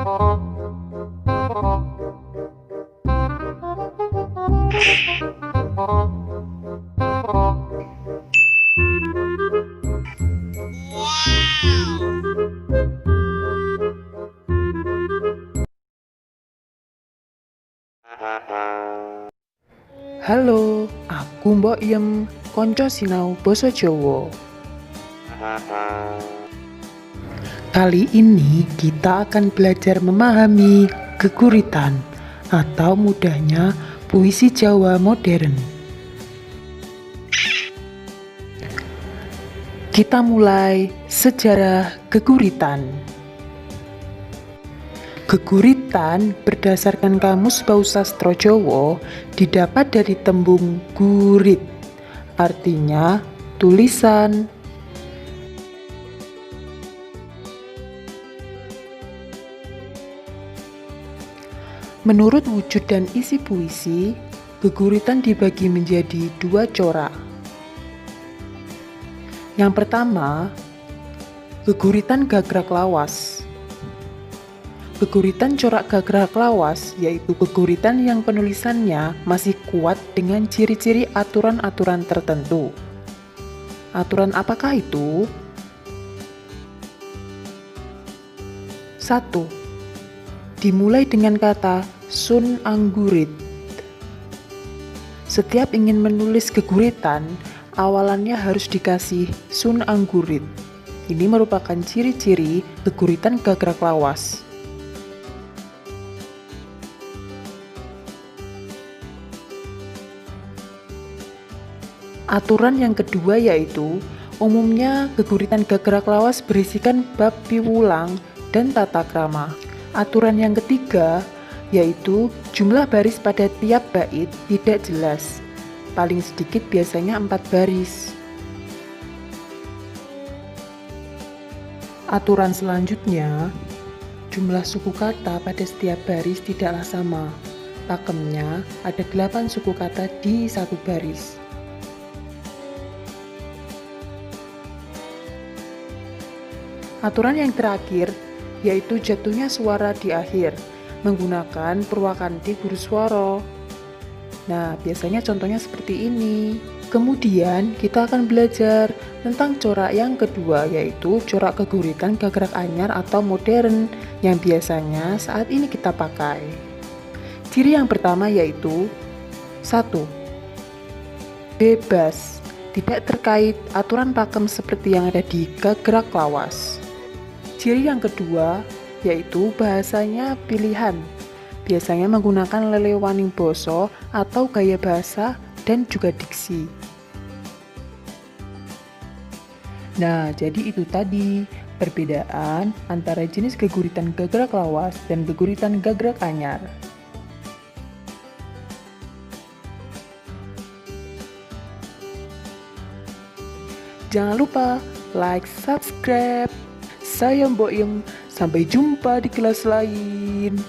Halo, aku Mbok Yem, konco sinau basa Jawa. Kali ini kita akan belajar memahami geguritan atau mudahnya puisi Jawa modern. Kita mulai sejarah geguritan. Geguritan berdasarkan Kamus Basa Sastra Jawa didapat dari tembung gurit, artinya tulisan. Menurut wujud dan isi puisi, geguritan dibagi menjadi dua corak. Yang pertama, geguritan gagrak lawas. Geguritan corak gagrak lawas yaitu geguritan yang penulisannya masih kuat dengan ciri-ciri aturan-aturan tertentu. Aturan apakah itu? 1. Dimulai dengan kata sun anggurit. Setiap ingin menulis geguritan, awalannya harus dikasih sun anggurit. Ini merupakan ciri-ciri geguritan gagrak lawas. Aturan yang kedua yaitu, umumnya geguritan gagrak lawas berisikan bab piwulang dan tata krama. Aturan yang ketiga yaitu, jumlah baris pada tiap bait tidak jelas. Paling sedikit biasanya 4 baris. Aturan selanjutnya, jumlah suku kata pada setiap baris tidaklah sama. Pakemnya ada 8 suku kata di satu baris. Aturan yang terakhir yaitu jatuhnya suara di akhir menggunakan purwakanti huruf swara. Nah, biasanya contohnya seperti ini. Kemudian kita akan belajar tentang corak yang kedua yaitu corak geguritan gagrak anyar atau modern yang biasanya saat ini kita pakai. Ciri yang pertama yaitu 1. Bebas, tidak terkait aturan pakem seperti yang ada di gagrak lawas. Ciri yang kedua yaitu bahasanya pilihan, biasanya menggunakan lelewaning basa atau gaya bahasa dan juga diksi. Nah, jadi itu tadi perbedaan antara jenis geguritan gagrak lawas dan geguritan gagrak anyar. Jangan lupa like, subscribe. Saya Mbok Yem, sampai jumpa di kelas lain.